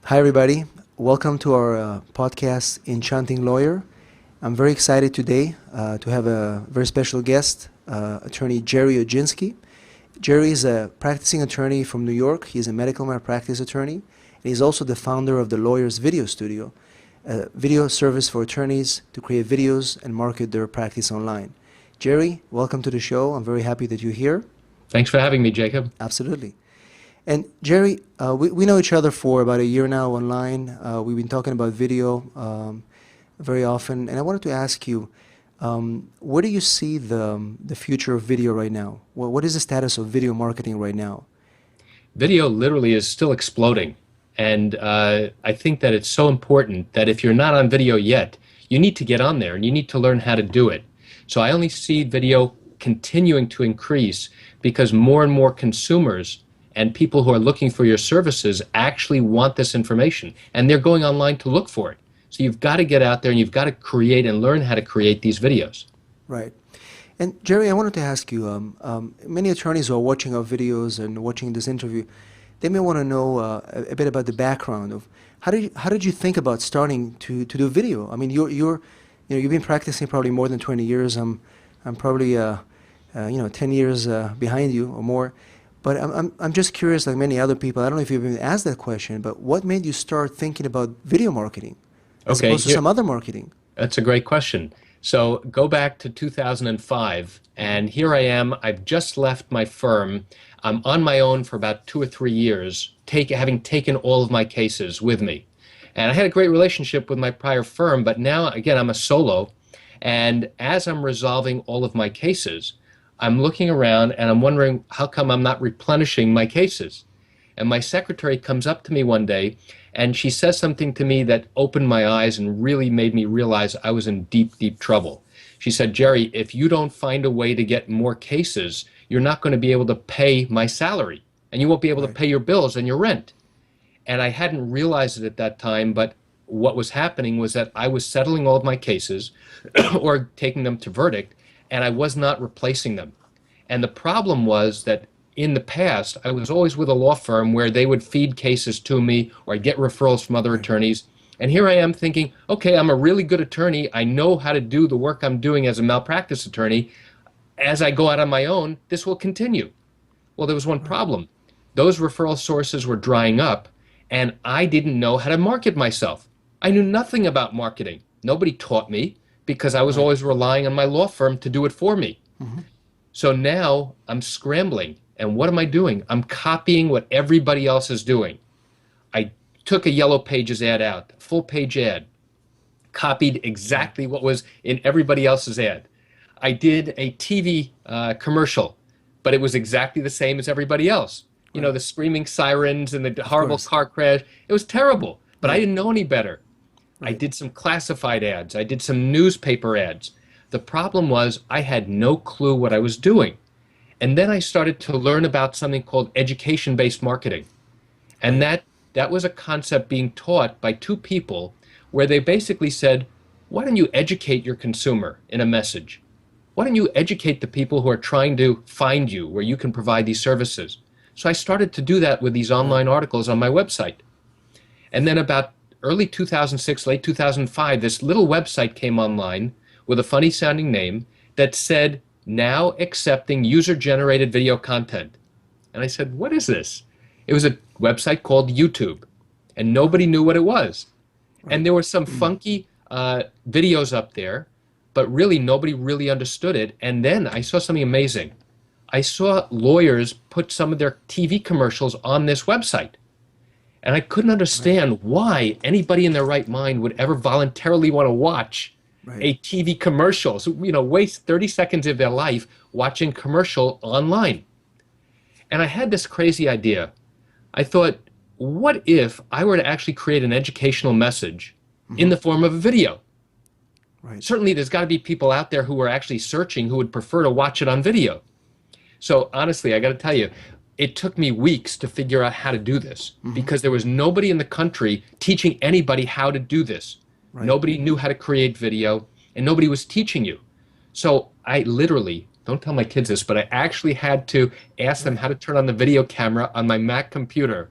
Hi, everybody. Welcome to our podcast, Enchanting Lawyer. I'm very excited today to have a very special guest, attorney Jerry Oginski. Jerry is a practicing attorney from New York. He's a medical malpractice attorney, and he's also the founder of the Lawyers Video Studio, a video service for attorneys to create videos and market their practice online. Jerry, welcome to the show. I'm very happy that you're here. Thanks for having me, Jacob. Absolutely. And Jerry, we know each other for about a year now online. We've been talking about video very often, and I wanted to ask you, where do you see the future of video right now? What is the status of video marketing right now? Video literally is still exploding, and I think that it's so important that if you're not on video yet, you need to get on there and you need to learn how to do it. So I only see video continuing to increase because more and more consumers and people who are looking for your services actually want this information, and they're going online to look for it. So you've got to get out there and you've got to create and learn how to create these videos. Right. And Jerry, I wanted to ask you, many attorneys who are watching our videos and watching this interview, they may want to know a bit about the background of how did you think about starting to do video? I mean, you've been practicing probably more than 20 years. I'm probably 10 years behind you or more. But I'm just curious, like many other people, I don't know if you've even asked that question, but what made you start thinking about video marketing as Okay, opposed to some other marketing? that's a great question. So go back to 2005, and here I am. I've just left my firm. I'm on my own for about 2 or 3 years, having taken all of my cases with me. And I had a great relationship with my prior firm, but now, again, I'm a solo. And as I'm resolving all of my cases, I'm looking around and I'm wondering how come I'm not replenishing my cases. And my secretary comes up to me one day and she says something to me that opened my eyes and really made me realize I was in deep, deep trouble. She said, Jerry, if you don't find a way to get more cases, you're not going to be able to pay my salary and you won't be able to Right. pay your bills and your rent. And I hadn't realized it at that time, but what was happening was that I was settling all of my cases or taking them to verdict, and I was not replacing them. And the problem was that in the past, I was always with a law firm where they would feed cases to me or I'd get referrals from other attorneys. And here I am thinking, okay, I'm a really good attorney. I know how to do the work I'm doing as a malpractice attorney. As I go out on my own, this will continue. Well, there was one problem. Those referral sources were drying up, and I didn't know how to market myself. I knew nothing about marketing. Nobody taught me because I was Right. always relying on my law firm to do it for me. Mm-hmm. So now I'm scrambling. And what am I doing? I'm copying what everybody else is doing. I took a Yellow Pages ad out, full page ad, copied exactly what was in everybody else's ad. I did a TV commercial, but it was exactly the same as everybody else. You know, Right. the screaming sirens and the Of horrible course. car crash. It was terrible, but I Right. didn't know any better. I Right. did some classified ads. I did some newspaper ads. The problem was I had no clue what I was doing. And then I started to learn about something called education-based marketing. And Right. that was a concept being taught by two people where they basically said, why don't you educate your consumer in a message? Why don't you educate the people who are trying to find you where you can provide these services? So I started to do that with these Right. online articles on my website. And then about early 2006, late 2005, this little website came online with a funny sounding name that said, now accepting user-generated video content. And I said, what is this? It was a website called YouTube, and nobody knew what it was. Right. And there were some funky videos up there, but really nobody really understood it. And then I saw something amazing. I saw lawyers put some of their TV commercials on this website. And I couldn't Right. understand why anybody in their right mind would ever voluntarily want to watch Right. a TV commercial. So, waste 30 seconds of their life watching commercial online. And I had this crazy idea. I thought, what if I were to actually create an educational message in Mm-hmm. the form of a video? Right. Certainly, there's got to be people out there who are actually searching who would prefer to watch it on video. So honestly, I got to tell you, it took me weeks to figure out how to do this Mm-hmm. because there was nobody in the country teaching anybody how to do this. Right. Nobody knew how to create video, and nobody was teaching you. So I literally, don't tell my kids this, but I actually had to ask them Right. how to turn on the video camera on my Mac computer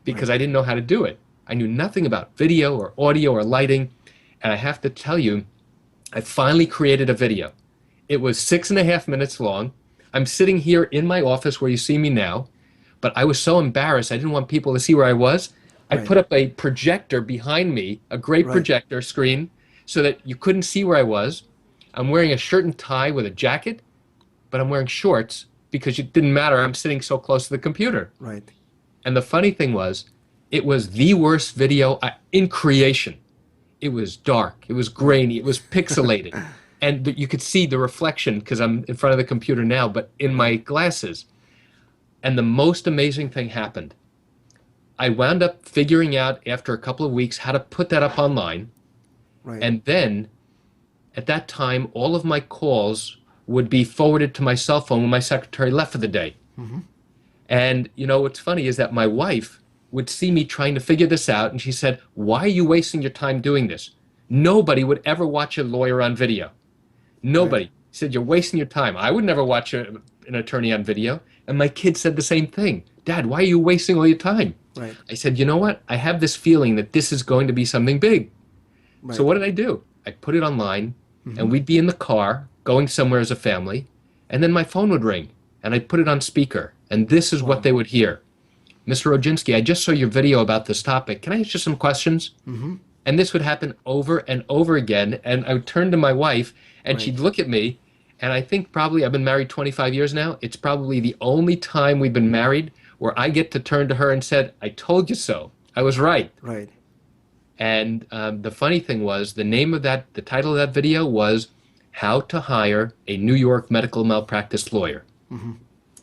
because Right. I didn't know how to do it. I knew nothing about video or audio or lighting. And I have to tell you, I finally created a video. It was 6.5 minutes long. I'm sitting here in my office where you see me now, but I was so embarrassed. I didn't want people to see where I was. I Right. put up a projector behind me, a great Right. projector screen, so that you couldn't see where I was. I'm wearing a shirt and tie with a jacket, but I'm wearing shorts because it didn't matter. I'm sitting so close to the computer. Right. And the funny thing was, it was the worst video in creation. It was dark, it was Right. grainy, it was pixelated. And you could see the reflection because I'm in front of the computer now, but in Right. my glasses. And the most amazing thing happened. I wound up figuring out after a couple of weeks how to put that up online. Right. And then at that time, all of my calls would be forwarded to my cell phone when my secretary left for the day. Mm-hmm. And you know what's funny is that my wife would see me trying to figure this out, and she said, "Why are you wasting your time doing this? Nobody would ever watch a lawyer on video. Right. Nobody." She said, "You're wasting your time. I would never watch an attorney on video." And my kid said the same thing. "Dad, why are you wasting all your time?" Right. I said, "You know what? I have this feeling that this is going to be something big." So Right. what did I do? I put it online, Mm-hmm. and we'd be in the car going somewhere as a family, and then my phone would ring, and I'd put it on speaker, and this is what Wow. they would hear. "Mr. Roginski, I just saw your video about this topic. Can I ask you some questions?" Mm-hmm. And this would happen over and over again. And I would turn to my wife and Right. she'd look at me. And I think probably I've been married 25 years now. It's probably the only time we've been married where I get to turn to her and said, "I told you so. I was right." Right. And the funny thing was the title of that video was How to Hire a New York Medical Malpractice Lawyer. Mm-hmm.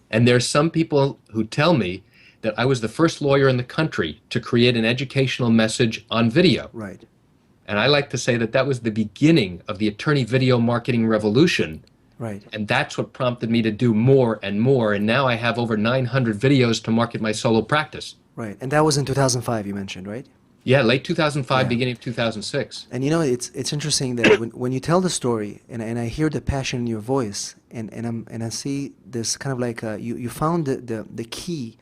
And there's some people who tell me that I was the first lawyer in the country to create an educational message on video. Right. And I like to say that that was the beginning of the attorney video marketing revolution. Right. And that's what prompted me to do more and more. And now I have over 900 videos to market my solo practice. Right. And that was in 2005, you mentioned, right? Yeah, late 2005, Yeah. beginning of 2006. And you know, it's interesting that when you tell the story and I hear the passion in your voice and I see this kind of like you found the key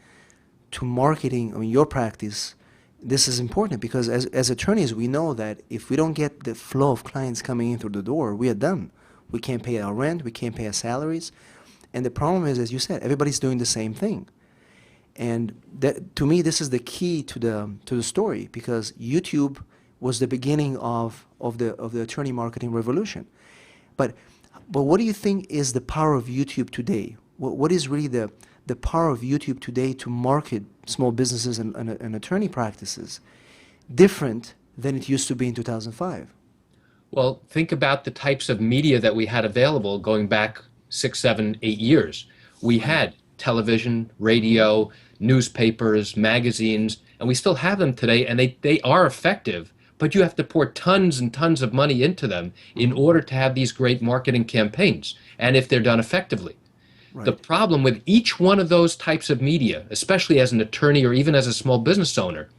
to marketing, I mean, your practice. This is important because as attorneys, we know that if we don't get the flow of clients coming in through the door, we are done. We can't pay our rent, we can't pay our salaries. And the problem is, as you said, everybody's doing the same thing. And that, to me, this is the key to the story because YouTube was the beginning of the attorney marketing revolution. But what do you think is the power of YouTube today? What is really the power of YouTube today to market small businesses and attorney practices different than it used to be in 2005? Well, think about the types of media that we had available going back 6, 7, 8 years. We had television, radio, newspapers, magazines, and we still have them today, and they are effective, but you have to pour tons and tons of money into them in order to have these great marketing campaigns, and if they're done effectively. The Right. problem with each one of those types of media, especially as an attorney or even as a small business owner,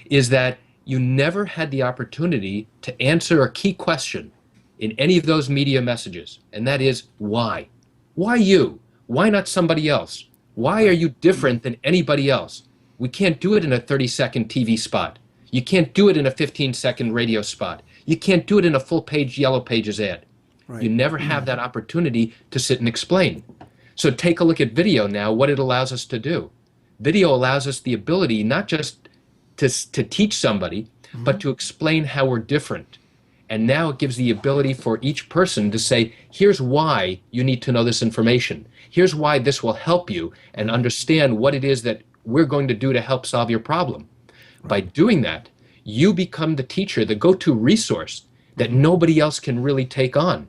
is that you never had the opportunity to answer a key question in any of those media messages, and that is why? Why you? Why not somebody else? Why are Right. you different than anybody else? We can't do it in a 30-second TV spot. You can't do it in a 15-second radio spot. You can't do it in a full-page Yellow Pages ad. You Right. never have that opportunity to sit and explain. So take a look at video now, what it allows us to do. Video allows us the ability not just to teach somebody, but to explain how we're different. And now it gives the ability for each person to say, here's why you need to know this information. Here's why this will help you and understand what it is that we're going to do to help solve your problem. By doing that, you become the teacher, the go-to resource that nobody else can really take on.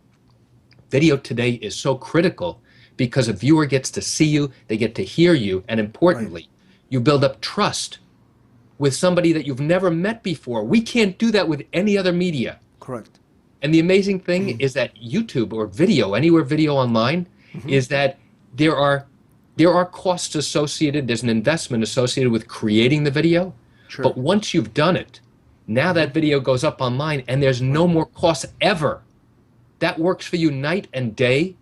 Video today is so critical because a viewer gets to see you, they get to hear you, and importantly, you build up trust with somebody that you've never met before. We can't do that with any other media. Correct. And the amazing thing is that YouTube or video, anywhere video online, is that there are costs associated, there's an investment associated with creating the video. Sure. But once you've done it, now that video goes up online and there's no more costs ever. That works for you night and day,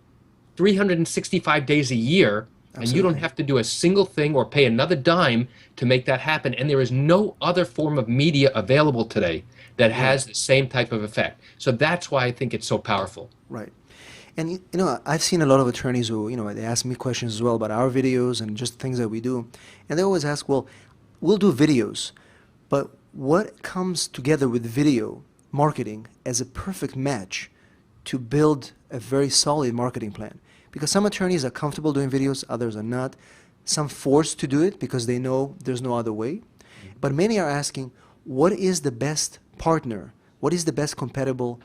365 days a year, And you don't Absolutely. have to do a single thing or pay another dime to make that happen. And there is no other form of media available today that Right. has the same type of effect. So that's why I think it's so powerful. Right. And I've seen a lot of attorneys who, they ask me questions as well about our videos and just things that we do. And they always ask, well, we'll do videos, but what comes together with video marketing as a perfect match to build a very solid marketing plan? Because some attorneys are comfortable doing videos, others are not. Some forced to do it because they know there's no other way. But many are asking, what is the best partner? What is the best compatible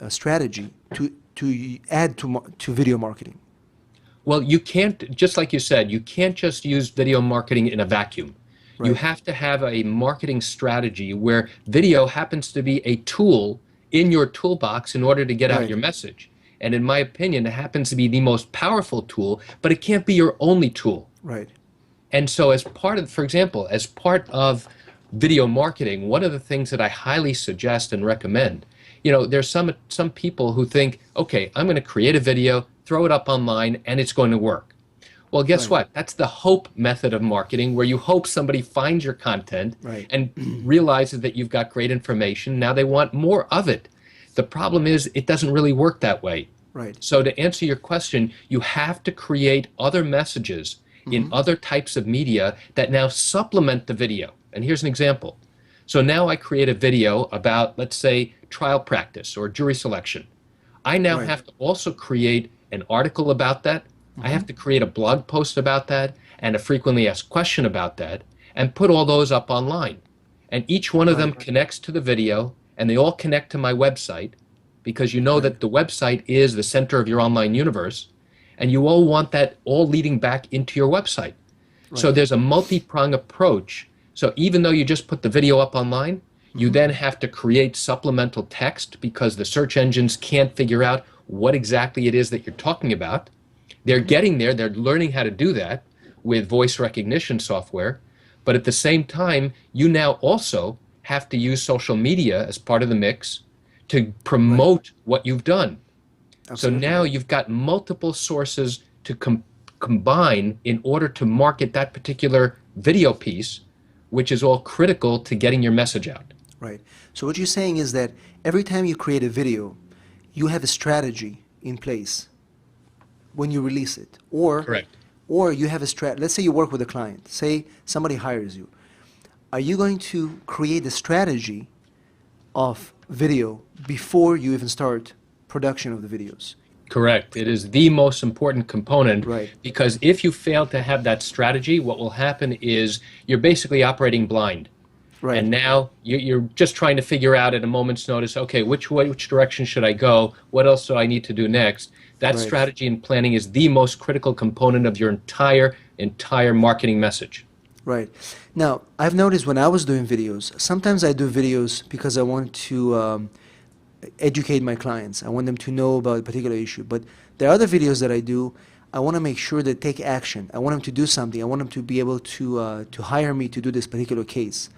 strategy to add to video marketing? Well, you can't, just like you said, you can't just use video marketing in a vacuum. You Right, have to have a marketing strategy where video happens to be a tool in your toolbox in order to get out right, your message. And in my opinion, it happens to be the most powerful tool, but it can't be your only tool. right, And so, as part of, for example, as part of video marketing, one of the things that I highly suggest and recommend, there's some people who think, okay, I'm going to create a video, throw it up online, and it's going to work. Well, guess right, what? That's the hope method of marketing, where you hope somebody finds your content right, and realizes that you've got great information. Now they want more of it. The problem is, it doesn't really work that way. right. So, to answer your question, you have to create other messages in Mm-hmm. other types of media that now supplement the video. And here's an example. So now I create a video about, let's say, trial practice or jury selection. I now Right. have to also create an article about that. I Mm-hmm. have to create a blog post about that and a frequently asked question about that and put all those up online. And each one of them Right, connects to the video and they all connect to my website, because you know right, that the website is the center of your online universe, and you all want that all leading back into your website. So right. there's a multi-prong approach. So even though you just put the video up online, you Mm-hmm. then have to create supplemental text because the search engines can't figure out what exactly it is that you're talking about. They're Mm-hmm. getting there, they're learning how to do that with voice recognition software. But at the same time, you now also have to use social media as part of the mix to Right. promote what you've done. So Absolutely. now you've got multiple sources to combine in order to market that particular video piece, which is all critical to getting your message out. Right. So what you're saying is that every time you create a video, you have a strategy in place when you release it, Correct. or you have a strat. Let's say you work with a client. Say somebody hires you. Are you going to create a strategy of video before you even start production of the videos? Correct. It is the most important component, Right. because if you fail to have that strategy, what will happen is you're basically operating blind. Right. And now you're just trying to figure out at a moment's notice, okay, which direction should I go? What else do I need to do next? That Right. strategy and planning is the most critical component of your entire marketing message. Right. Now, I've noticed when I was doing videos, sometimes I do videos because I want to educate my clients. I want them to know about a particular issue. But there are other videos that I do. I want to make sure they take action. I want them to do something. I want them to be able to hire me to do this particular case.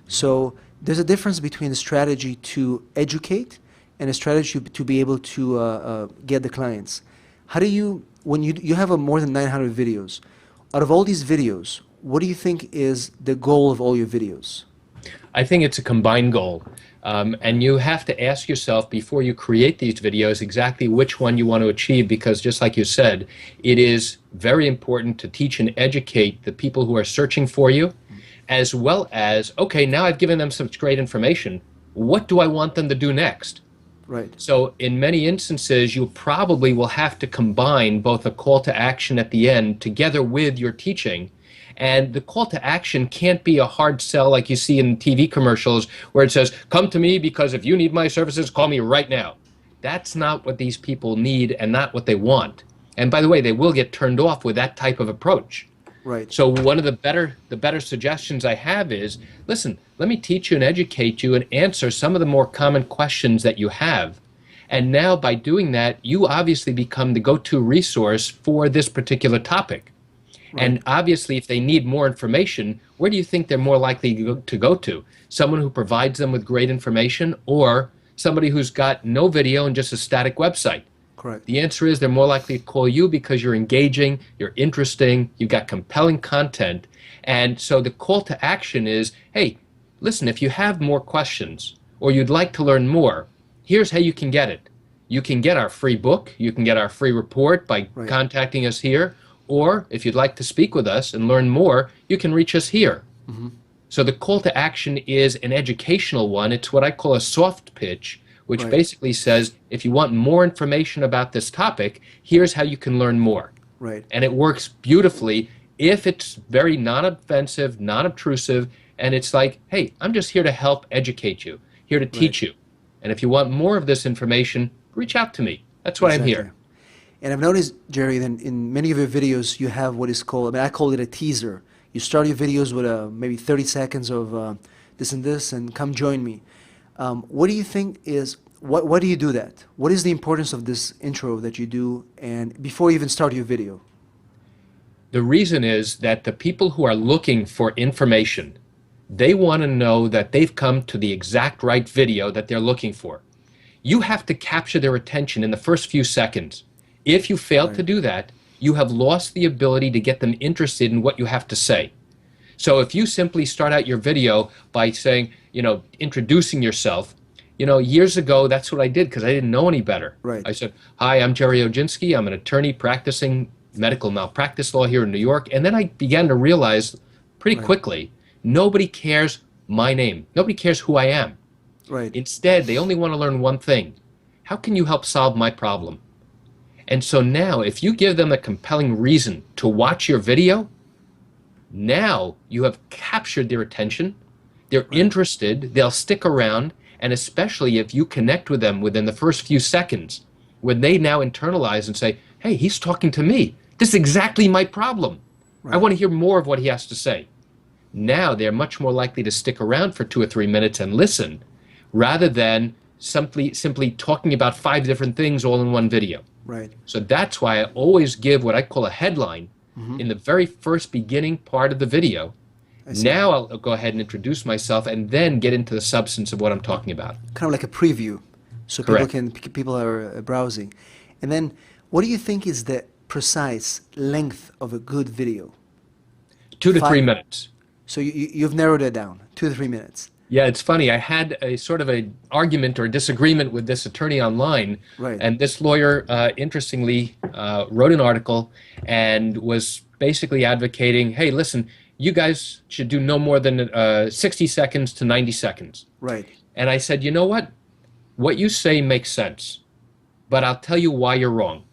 So there's a difference between a strategy to educate and a strategy to be able to get the clients. How do you, when you have more than 900 videos, out of all these videos, what do you think is the goal of all your videos? I think it's a combined goal. And you have to ask yourself before you create these videos exactly which one you want to achieve, because just like you said, it is very important to teach and educate the people who are searching for you, as well as, okay, now I've given them some great information. What do I want them to do next? Right, So in many instances, you probably will have to combine both a call to action at the end together with your teaching. And the call to action can't be a hard sell like you see in TV commercials where it says, come to me because if you need my services, call me right now. That's not what these people need and not what they want. And by the way, they will get turned off with that type of approach. right, So one of the better suggestions I have is, listen, let me teach you and educate you and answer some of the more common questions that you have. And now by doing that, you obviously become the go-to resource for this particular topic. right, And obviously, if they need more information, where do you think they're more likely to go to? Someone who provides them with great information, or somebody who's got no video and just a static website? Correct. The answer is they're more likely to call you because you're engaging, you're interesting, you've got compelling content. And so the call to action is, hey, listen, if you have more questions or you'd like to learn more, here's how you can get it. You can get our free book, you can get our free report by Right. contacting us here, or if you'd like to speak with us and learn more, you can reach us here. Hmm. So the call to action is an educational one. It's what I call a soft pitch, which Right. basically says, if you want more information about this topic, here's how you can learn more. Right. And it works beautifully if it's very non-offensive, non-obtrusive, and it's like, hey, I'm just here to help educate you, here to Right. teach you. And if you want more of this information, reach out to me. That's why I'm Exactly. here. And I've noticed, Jerry, that in many of your videos, you have what is called, I mean, I call it a teaser. You start your videos with maybe 30 seconds of this and this, and come join me. What do you think is, why do you do that? What is the importance of this intro that you do and before you even start your video? The reason is that the people who are looking for information, they want to know that they've come to the exact right video that they're looking for. You have to capture their attention in the first few seconds. If you fail to Right. do that, you have lost the ability to get them interested in what you have to say. So if you simply start out your video by saying, introducing yourself, years ago, that's what I did because I didn't know any better. Right. I said, hi, I'm Jerry Oginski. I'm an attorney practicing medical malpractice law here in New York. And then I began to realize pretty Right. quickly, nobody cares my name. Nobody cares who I am. Right. Instead, they only want to learn one thing. How can you help solve my problem? And so now, if you give them a compelling reason to watch your video, now you have captured their attention. They're Right. interested. They'll stick around. And especially if you connect with them within the first few seconds, when they now internalize and say, hey, he's talking to me. This is exactly my problem. I Right. want to hear more of what he has to say. Now they're much more likely to stick around for 2 or 3 minutes and listen rather than simply talking about 5 different things all in one video. Right. So that's why I always give what I call a headline Hmm. in the very first beginning part of the video. I see. Now I'll go ahead and introduce myself and then get into the substance of what I'm talking about. Kind of like a preview, so Correct. people are browsing. And then, what do you think is the precise length of a good video? 2 to 3 minutes. So you've narrowed it down, 2 to 3 minutes. Yeah, it's funny. I had a sort of a argument or disagreement with this attorney online, Right. and this lawyer, interestingly, wrote an article and was basically advocating, hey, listen, you guys should do no more than 60 seconds to 90 seconds. Right. And I said, you know what? What you say makes sense, but I'll tell you why you're wrong.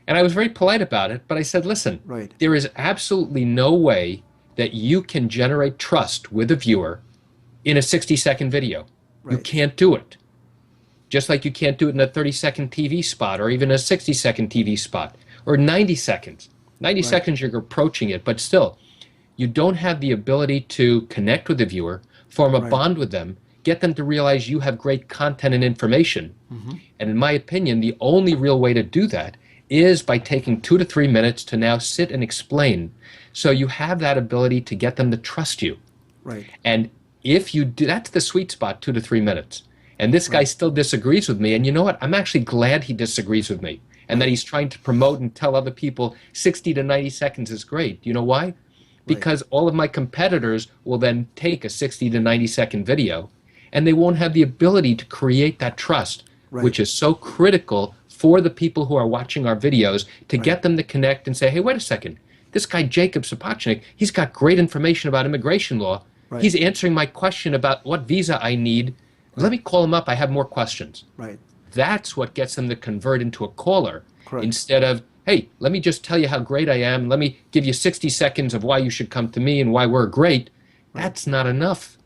And I was very polite about it, but I said, listen, Right. there is absolutely no way that you can generate trust with a viewer in a 60-second video. You Right. can't do it. Just like you can't do it in a 30-second TV spot or even a 60-second TV spot or 90 seconds. 90 Right. seconds, you're approaching it, but still, you don't have the ability to connect with the viewer, form a Right. bond with them, get them to realize you have great content and information. Hmm. And in my opinion, the only real way to do that is by taking 2 to 3 minutes to now sit and explain. So you have that ability to get them to trust you. Right. And if you do, that's the sweet spot, 2 to 3 minutes. And this guy Right. still disagrees with me. And you know what? I'm actually glad he disagrees with me and that Right. he's trying to promote and tell other people 60 to 90 seconds is great. You know why? Right. Because all of my competitors will then take a 60 to 90-second video and they won't have the ability to create that trust, Right. which is so critical for the people who are watching our videos to Right. get them to connect and say, hey, wait a second. This guy, Jacob Sapochnik, he's got great information about immigration law. Right. He's answering my question about what visa I need. Let me call him up. I have more questions. Right. That's what gets them to convert into a caller Correct. instead of, hey, let me just tell you how great I am. Let me give you 60 seconds of why you should come to me and why we're great. That's not enough.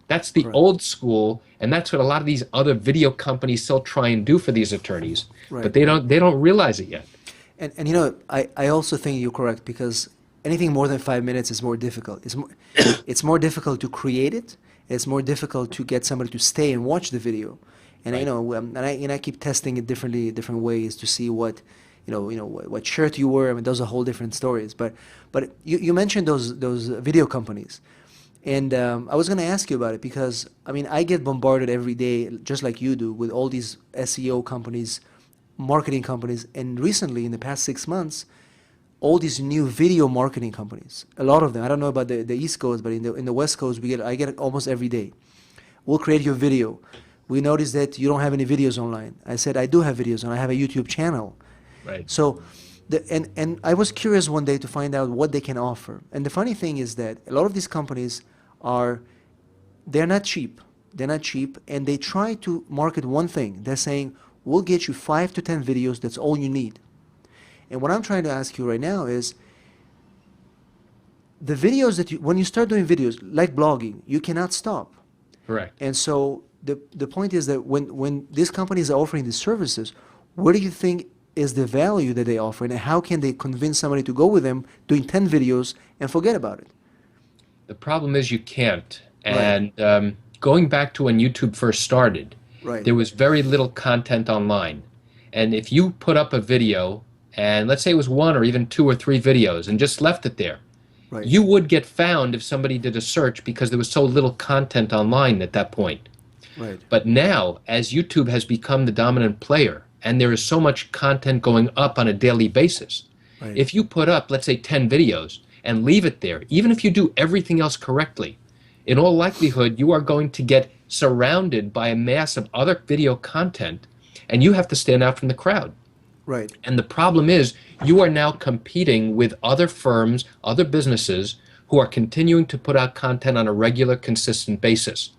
That's the Correct. old school, and that's what a lot of these other video companies still try and do for these attorneys. Right. But they don't realize it yet. And I also think you're correct because anything more than 5 minutes is more difficult. It's more difficult to create it. It's more difficult to get somebody to stay and watch the video. And Right. I keep testing it different ways to see what shirt you wear. I mean, those are whole different stories. But you mentioned those video companies, and I was going to ask you about it because I mean I get bombarded every day, just like you do, with all these SEO companies marketing companies, and recently, in the past 6 months, all these new video marketing companies. A lot of them. I don't know about the East Coast, but in the West Coast, I get it almost every day. We'll create your video. We noticed that you don't have any videos online. I said I do have videos, and I have a YouTube channel. Right. So, and I was curious one day to find out what they can offer. And the funny thing is that a lot of these companies are, they're not cheap. They're not cheap, and they try to market one thing. They're saying, we'll get you 5 to 10 videos. That's all you need. And what I'm trying to ask you right now is, the videos that you, when you start doing videos like blogging, you cannot stop. Correct. And so the point is that when these companies are offering these services, what do you think is the value that they offer, and how can they convince somebody to go with them doing 10 videos and forget about it? The problem is you can't. Right, And going back to when YouTube first started, right, there was very little content online. And if you put up a video, and let's say it was one or even two or three videos, and just left it there, right, you would get found if somebody did a search because there was so little content online at that point. right, But now, as YouTube has become the dominant player, and there is so much content going up on a daily basis, right, if you put up, let's say, 10 videos and leave it there, even if you do everything else correctly, in all likelihood, you are going to get surrounded by a mass of other video content, and you have to stand out from the crowd. right, And the problem is, you are now competing with other firms, other businesses who are continuing to put out content on a regular, consistent basis.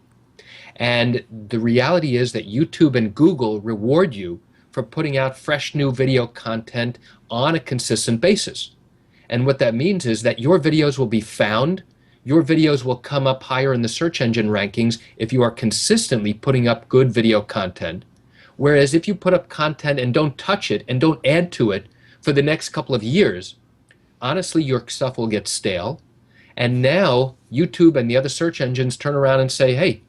And the reality is that YouTube and Google reward you for putting out fresh new video content on a consistent basis. And what that means is that your videos will be found, your videos will come up higher in the search engine rankings if you are consistently putting up good video content. Whereas if you put up content and don't touch it and don't add to it for the next couple of years, honestly, your stuff will get stale. And now YouTube and the other search engines turn around and say, hey,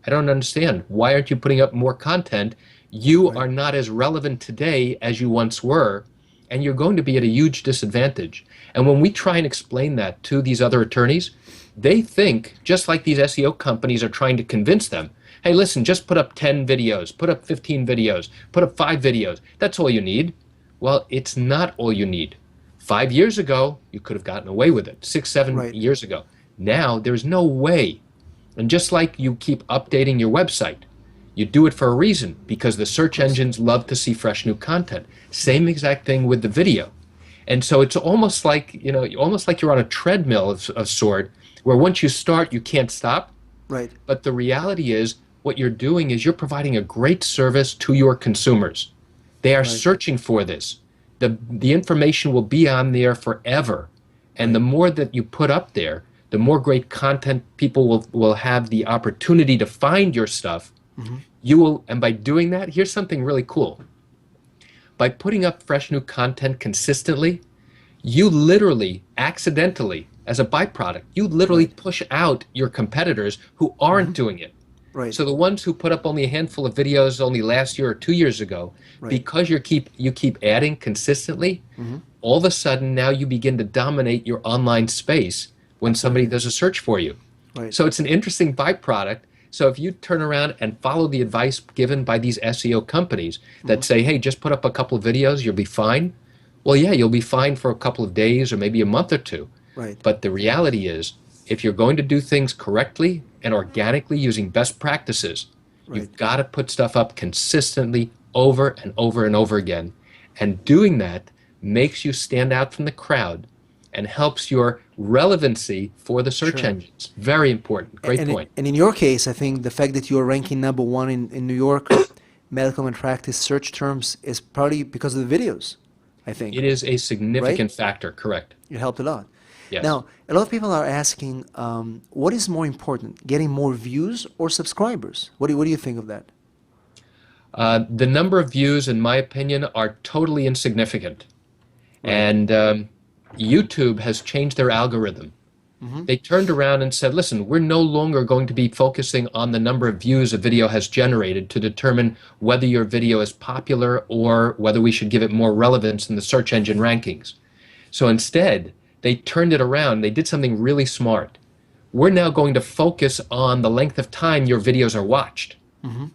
I don't understand. Why aren't you putting up more content? You right, are not as relevant today as you once were, and you're going to be at a huge disadvantage. And when we try and explain that to these other attorneys, they think, just like these SEO companies are trying to convince them, hey, listen, just put up 10 videos, put up 15 videos, put up 5 videos. That's all you need. Well, it's not all you need. 5 years ago, you could have gotten away with it. 6, 7 right, years ago. Now, there's no way. And just like you keep updating your website, you do it for a reason, because the of search course, engines love to see fresh new content. Same exact thing with the video. And so it's almost like, almost like you're on a treadmill of sort, where once you start, you can't stop. right, But the reality is, what you're doing is you're providing a great service to your consumers. They are right, searching for this. The information will be on there forever. And the right. more that you put up there, the more great content people will have the opportunity to find your stuff. Hmm. You will, and by doing that, here's something really cool. By putting up fresh new content consistently, you literally, accidentally, as a byproduct, you literally Right, push out your competitors who aren't hmm, doing it. right, So the ones who put up only a handful of videos only last year or 2 years ago, right, because you keep adding consistently, hmm, all of a sudden now you begin to dominate your online space when somebody absolutely, does a search for you. right, So it's an interesting byproduct. So if you turn around and follow the advice given by these SEO companies hmm, that say, hey, just put up a couple of videos, you'll be fine. Well, yeah, you'll be fine for a couple of days or maybe a month or two. right, But the reality is, if you're going to do things correctly and organically using best practices, right. you've got to put stuff up consistently over and over and over again. And doing that makes you stand out from the crowd and helps your relevancy for the search Sure. engines. Very important. Great point. And in your case, I think the fact that you're ranking number one in New York medical malpractice search terms is probably because of the videos, I think, It is a right? significant factor, correct? It helped a lot. Yes. Now, a lot of people are asking, what is more important, getting more views or subscribers? What do you think of that? The number of views, in my opinion, are totally insignificant. Right. And YouTube has changed their algorithm. Mm-hmm. They turned around and said, listen, we're no longer going to be focusing on the number of views a video has generated to determine whether your video is popular or whether we should give it more relevance in the search engine rankings. So instead, they turned it around. They did something really smart. We're now going to focus on the length of time your videos are watched, Mm-hmm.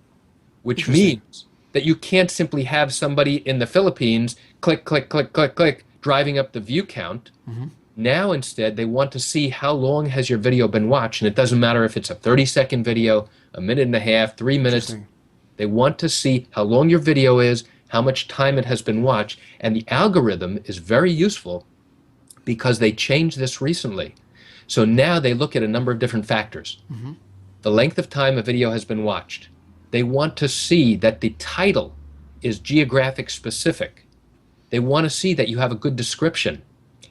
which Interesting. means that you can't simply have somebody in the Philippines click, click, click, click, click, driving up the view count. Mm-hmm. Now, instead, they want to see how long has your video been watched. And it doesn't matter if it's a 30-second video, a minute and a half, 3 minutes. Interesting. They want to see how long your video is, how much time it has been watched. And the algorithm is very useful because they changed this recently. So now they look at a number of different factors. Mm-hmm. The length of time a video has been watched. They want to see that the title is geographic specific. They want to see that you have a good description.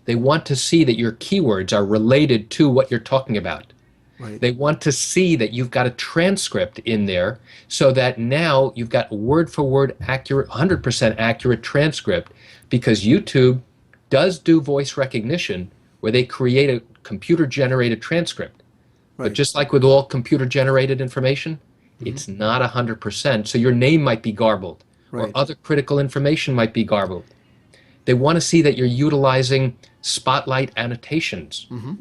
They want to see that your keywords are related to what you're talking about. Right. They want to see that you've got a transcript in there so that now you've got word for word accurate, 100% accurate transcript, because YouTube does do voice recognition where they create a computer generated transcript. But Right. just like with all computer generated information, Mm-hmm. it's not 100%. So your name might be garbled or Right. other critical information might be garbled. They want to see that you're utilizing spotlight annotations. Mm-hmm.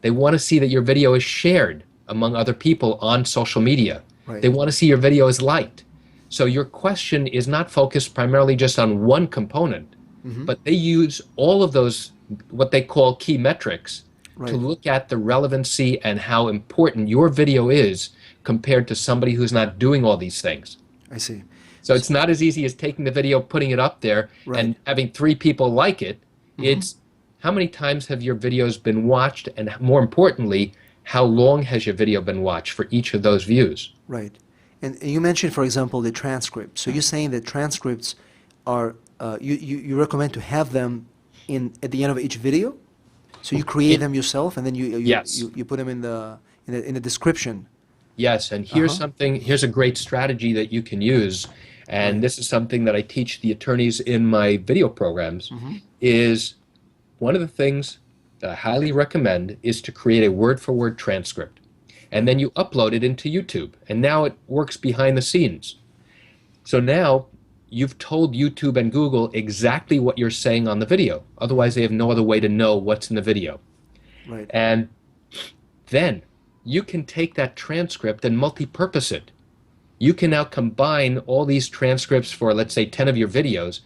They want to see that your video is shared among other people on social media. Right. They want to see your video is liked. So your question is not focused primarily just on one component, Mm-hmm. but they use all of those, what they call key metrics, to Right. look at the relevancy and how important your video is compared to somebody who's not doing all these things. I see. So it's not as easy as taking the video, putting it up there, Right. and having 3 people like it. Mm-hmm. It's how many times have your videos been watched, and more importantly, how long has your video been watched for each of those views? Right. And you mentioned, for example, the transcript. So you're saying that transcripts are, you recommend to have them at the end of each video? So you create them yourself and then Yes. you put them in the description. Yes, and Uh-huh. here's a great strategy that you can use, and Right. this is something that I teach the attorneys in my video programs, Mm-hmm. is one of the things that I highly recommend is to create a word-for-word transcript. And then you upload it into YouTube, and now it works behind the scenes. So now you've told YouTube and Google exactly what you're saying on the video. Otherwise, they have no other way to know what's in the video. Right. And then you can take that transcript and multi-purpose it. You can now combine all these transcripts for, let's say, 10 of your videos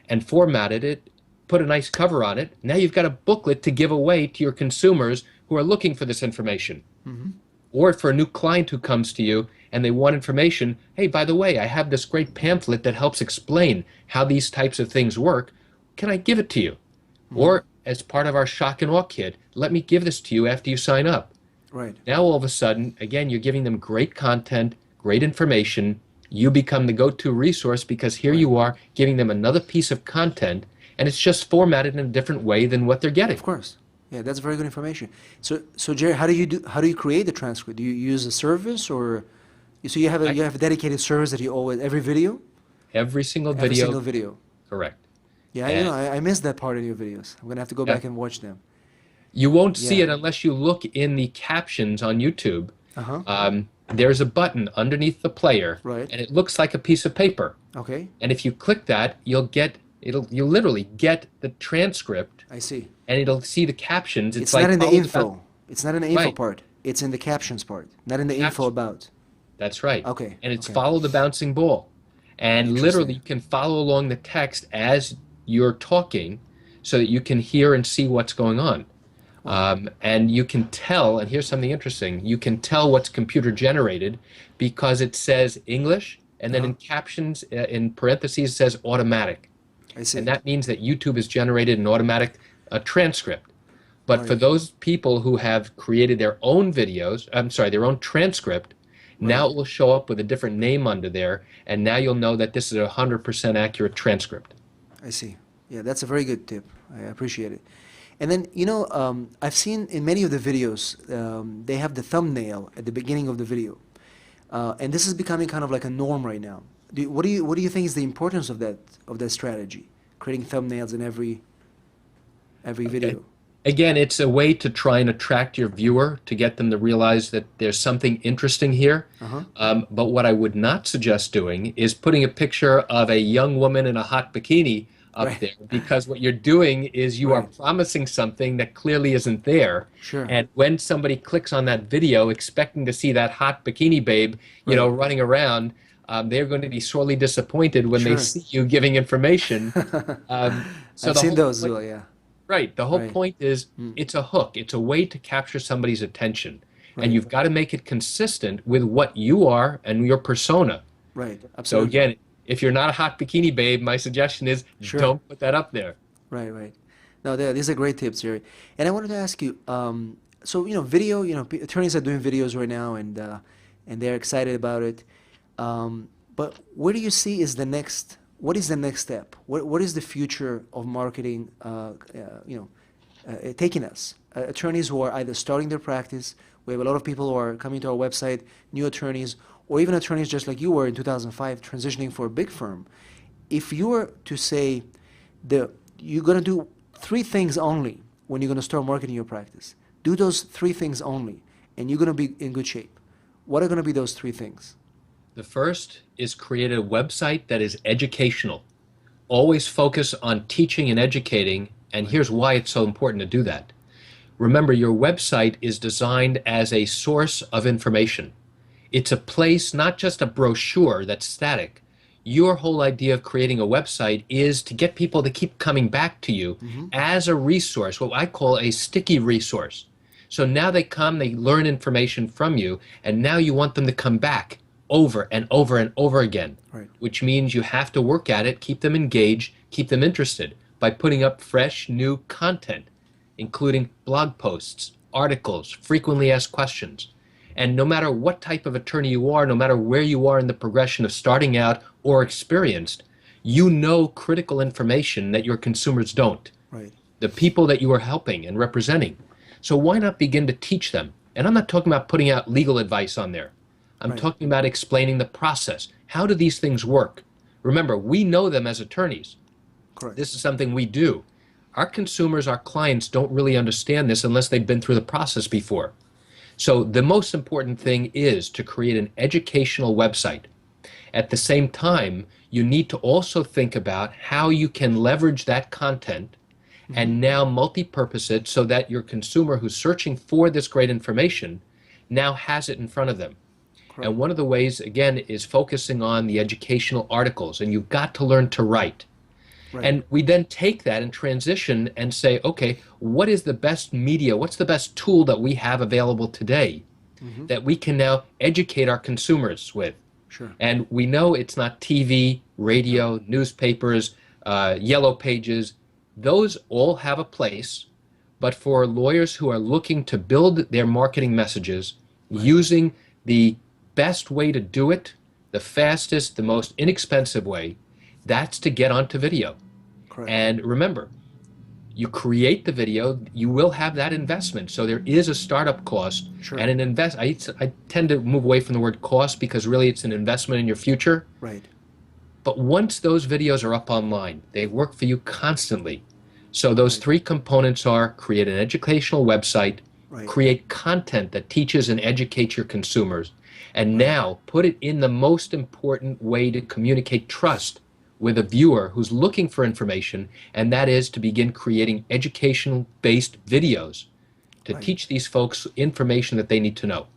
and formatted it, put a nice cover on it. Now you've got a booklet to give away to your consumers who are looking for this information. Mm-hmm. Or for a new client who comes to you and they want information, hey, by the way, I have this great pamphlet that helps explain how these types of things work. Can I give it to you? Mm-hmm. Or as part of our shock and awe kit, let me give this to you after you sign up. Right. Now all of a sudden, again, you're giving them great content, great information. You become the go-to resource because here Right. you are giving them another piece of content, and it's just formatted in a different way than what they're getting. Of course. Yeah, that's very good information. So Jerry, how do you create the transcript? Do you use a service or so you have I- you have a dedicated service that you always every video? Every single Every video, single video. correct. Yeah, And- I missed that part in your videos. I'm gonna have to go Yeah. back and watch them. You won't see Yeah. it unless you look in the captions on YouTube. Uh-huh. There's a button underneath the player, Right. and it looks like a piece of paper. Okay. And if you click that, you'll literally get the transcript, I see. and it'll see the captions. It's like not in the all info. about- It's not in the info Right. part. It's in the captions part, not in the info Caption. about. That's right. Okay, And it's okay. follow the bouncing ball. And Interesting. literally, you can follow along the text as you're talking so that you can hear and see what's going on. And you can tell, and here's something interesting, you can tell what's computer generated because it says English, and then in captions, in parentheses, it says automatic. I see. And that means that YouTube has generated an automatic transcript. But for Right. those people who have created their own videos, I'm sorry, their own transcript, now it will show up with a different name under there, and now you'll know that this is a 100% accurate transcript. I see. Yeah, that's a very good tip. I appreciate it. And then, I've seen in many of the videos, they have the thumbnail at the beginning of the video. And this is becoming kind of like a norm right now. What do you think is the importance of that strategy? Creating thumbnails in every video. Again, it's a way to try and attract your viewer to get them to realize that there's something interesting here. But what I would not suggest doing is putting a picture of a young woman in a hot bikini up Right. there, because what you're doing is you are Right. promising something that clearly isn't there. Sure. And when somebody clicks on that video expecting to see that hot bikini babe, Right. running around, they're going to be sorely disappointed when they Sure. see you giving information. So I've the seen whole those as point, well, yeah. right, the whole Right. point is Mm, it's a hook. It's a way to capture somebody's attention. And right. you've got to make it consistent with what you are and your persona. Right. So Absolutely. again, if you're not a hot bikini babe, my suggestion is Sure. don't put that up there. Right, right. No, these are great tips, Jerry. And I wanted to ask you, so video, attorneys are doing videos right now, and they're excited about it. But where do you see is the next? What is the next step? What is the future of marketing? Taking us attorneys who are either starting their practice. We have a lot of people who are coming to our website, new attorneys, or even attorneys just like you were in 2005, transitioning for a big firm. If you were to say the you're going to do three things only when you're going to start marketing your practice. Do those three things only, and you're going to be in good shape. What are going to be those three things? The first is create a website that is educational. Always focus on teaching and educating, and Right. here's why it's so important to do that. Remember, your website is designed as a source of information. It's a place, not just a brochure that's static. Your whole idea of creating a website is to get people to keep coming back to you Mm-hmm. as a resource, what I call a sticky resource. So now they come, they learn information from you, and now you want them to come back over and over and over again, Right. which means you have to work at it, keep them engaged, keep them interested by putting up fresh, new content, including blog posts, articles, frequently asked questions. And no matter what type of attorney you are, no matter where you are in the progression of starting out or experienced, you know critical information that your consumers don't, Right. the people that you are helping and representing. So why not begin to teach them? And I'm not talking about putting out legal advice on there. I'm Right. talking about explaining the process. How do these things work? Remember, we know them as attorneys. Correct. This is something we do. Our consumers, our clients don't really understand this unless they've been through the process before. So the most important thing is to create an educational website. At the same time, you need to also think about how you can leverage that content Mm-hmm. and now multi-purpose it so that your consumer who's searching for this great information now has it in front of them. And Correct. one of the ways, again, is focusing on the educational articles, and you've got to learn to write. Right. And we then take that and transition and say, okay, what is the best media? What's the best tool that we have available today Mm-hmm. that we can now educate our consumers with? Sure. And we know it's not TV, No. radio, newspapers, yellow pages. Those all have a place. But for lawyers who are looking to build their marketing messages Right. using the best way to do it, the fastest, the most inexpensive way, that's to get onto video. Correct. And remember, you create the video, you will have that investment. So there is a startup cost Sure. and an invest. I tend to move away from the word cost because really it's an investment in your future. Right. But once those videos are up online, they work for you constantly. So those Right. three components are create an educational website, Right. create content that teaches and educates your consumers, and Right. now put it in the most important way to communicate trust with a viewer who's looking for information, and that is to begin creating educational based videos to Right. teach these folks information that they need to know.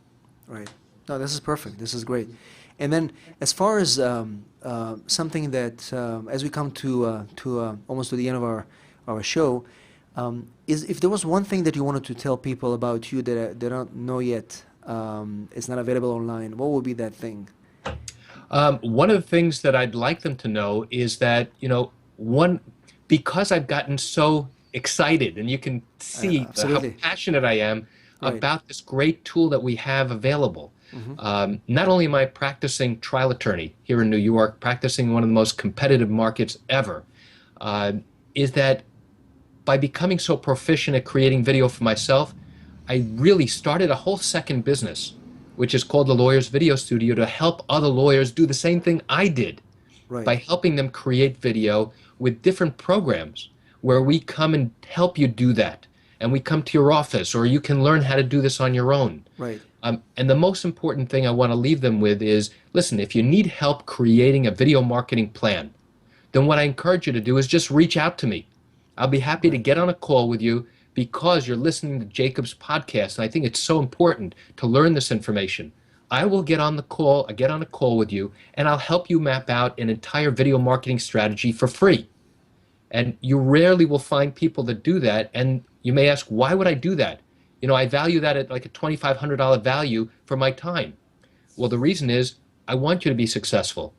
Right. No, this is perfect. This is great. And then, as far as something that, as we come to almost to the end of our show, is if there was one thing that you wanted to tell people about you that they don't know yet, it's not available online, what would be that thing? One of the things that I'd like them to know is that, because I've gotten so excited, and you can see how Absolutely. passionate I am Right. about this great tool that we have available. Mm-hmm. Not only am I practicing trial attorney here in New York, practicing one of the most competitive markets ever, uh, is that by becoming so proficient at creating video for myself, I really started a whole second business, which is called the Lawyer's Video Studio, to help other lawyers do the same thing I did by Right. helping them create video with different programs where we come and help you do that. And we come to your office, or you can learn how to do this on your own. Right. And the most important thing I want to leave them with is, listen, if you need help creating a video marketing plan, then what I encourage you to do is just reach out to me. I'll be happy to Right. get on a call with you because you're listening to Jacob's podcast. And I think it's so important to learn this information. I will get on a call with you, and I'll help you map out an entire video marketing strategy for free. And you rarely will find people that do that. And you may ask, why would I do that? I value that at like a $2,500 value for my time. Well, the reason is I want you to be successful.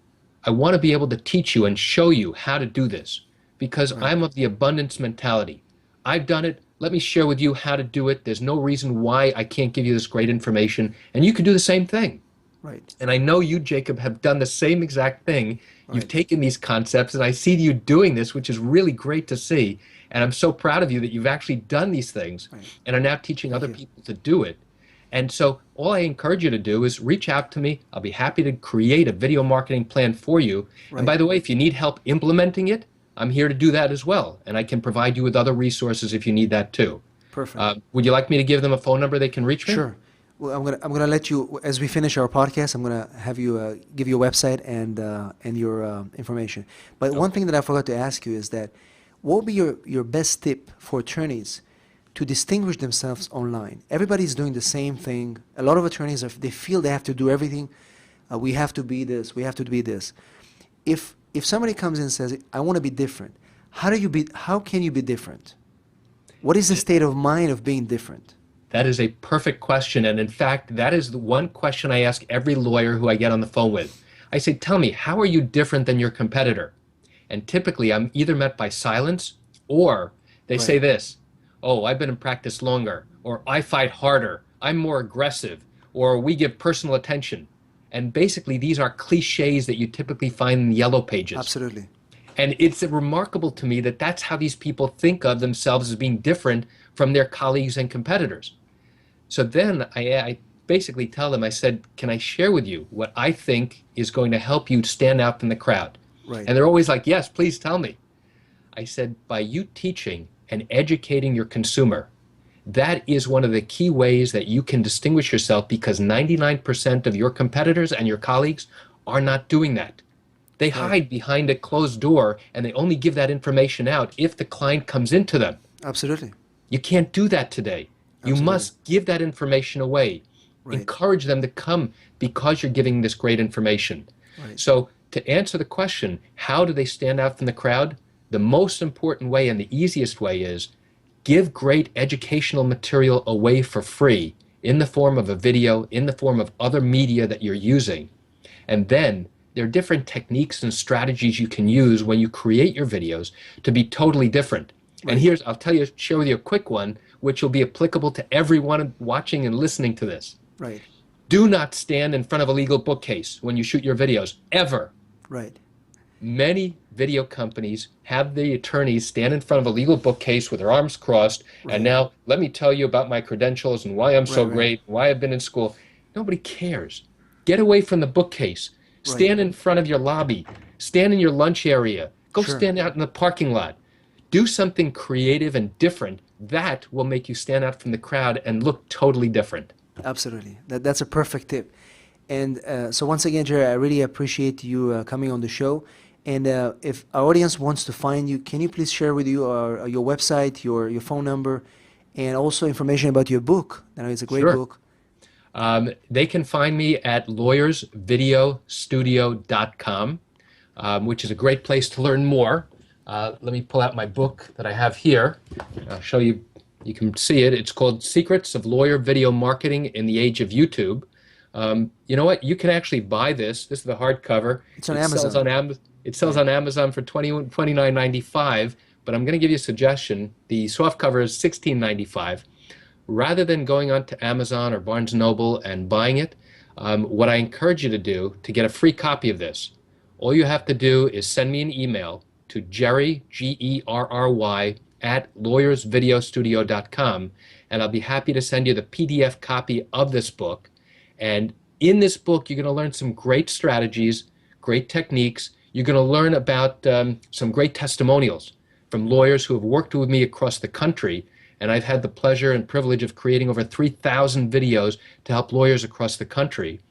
I want to be able to teach you and show you how to do this because Right. I'm of the abundance mentality. I've done it. Let me share with you how to do it. There's no reason why I can't give you this great information, and you can do the same thing. Right. And I know you, Jacob, have done the same exact thing. You've Right. taken these concepts, and I see you doing this, which is really great to see. And I'm so proud of you that you've actually done these things Right. and are now teaching Thank other you. people to do it. And so, all I encourage you to do is reach out to me. I'll be happy to create a video marketing plan for you. And Right. by the way, if you need help implementing it, I'm here to do that as well. And I can provide you with other resources if you need that too. Perfect. Would you like me to give them a phone number they can reach me? Sure. Well, I'm gonna let you as we finish our podcast. I'm gonna have you give you a website and your information. But one Okay. thing that I forgot to ask you is that what would be your best tip for attorneys to distinguish themselves online? Everybody's doing the same thing. A lot of attorneys they feel they have to do everything. We have to be this. We have to be this. If somebody comes in and says, "I want to be different," how can you be different? What is the state of mind of being different? That is a perfect question. And in fact, that is the one question I ask every lawyer who I get on the phone with. I say, tell me, how are you different than your competitor? And typically, I'm either met by silence or they say Right. this, oh, I've been in practice longer, or I fight harder, I'm more aggressive, or we give personal attention. And basically, these are cliches that you typically find in the yellow pages. Absolutely. And it's remarkable to me that that's how these people think of themselves as being different from their colleagues and competitors. So then I basically tell them, I said, can I share with you what I think is going to help you stand out from the crowd? Right. And they're always like, yes, please tell me. I said, by you teaching and educating your consumer, that is one of the key ways that you can distinguish yourself because 99% of your competitors and your colleagues are not doing that. They Right. hide behind a closed door and they only give that information out if the client comes into them. Absolutely. You can't do that today. You Absolutely. must give that information away. Right. Encourage them to come because you're giving this great information. Right. So, to answer the question, how do they stand out from the crowd? The most important way and the easiest way is give great educational material away for free in the form of a video, in the form of other media that you're using. And then there are different techniques and strategies you can use when you create your videos to be totally different. And Right. I'll share with you a quick one, which will be applicable to everyone watching and listening to this. Right. Do not stand in front of a legal bookcase when you shoot your videos, ever. Right. Many video companies have the attorneys stand in front of a legal bookcase with their arms crossed, and Right. now let me tell you about my credentials and why I'm Right. so Right. great, why I've been in school. Nobody cares. Get away from the bookcase. Right. Stand in front of your lobby. Stand in your lunch area. Go Sure. stand out in the parking lot. Do something creative and different. That will make you stand out from the crowd and look totally different. Absolutely. That's a perfect tip. And so once again, Jerry, I really appreciate you coming on the show. And if our audience wants to find you, can you please share with you your website, your phone number, and also information about your book? I know it's a great Sure. book. They can find me at lawyersvideostudio.com, which is a great place to learn more. Let me pull out my book that I have here. I'll show you. You can see it. It's called Secrets of Lawyer Video Marketing in the Age of YouTube. You know what? You can actually buy this. This is the hardcover. It's on It sells Amazon. on It sells Right. on Amazon for $29.95. But I'm going to give you a suggestion. The softcover is $16.95. Rather than going on to Amazon or Barnes& Noble and buying it, what I encourage you to do to get a free copy of this, all you have to do is send me an email to Jerry, Gerry, at lawyersvideostudio.com, and I'll be happy to send you the PDF copy of this book. And in this book, you're going to learn some great strategies, great techniques. You're going to learn about some great testimonials from lawyers who have worked with me across the country. And I've had the pleasure and privilege of creating over 3,000 videos to help lawyers across the country.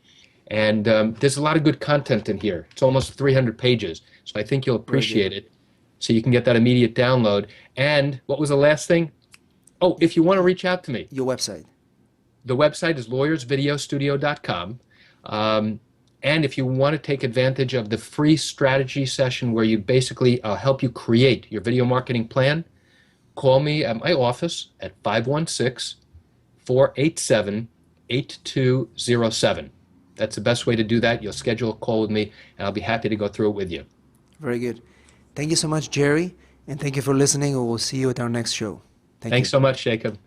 And there's a lot of good content in here. It's almost 300 pages. So I think you'll Very good. appreciate it. So you can get that immediate download. And what was the last thing? Oh, if you want to reach out to me, Your website. the website is lawyersvideostudio.com. And if you want to take advantage of the free strategy session where you basically help you create your video marketing plan, call me at my office at 516-487-8207. That's the best way to do that. You'll schedule a call with me, and I'll be happy to go through it with you. Very good. Thank you so much, Jerry, and thank you for listening. We will see you at our next show. Thank Thanks you. so much, Jacob.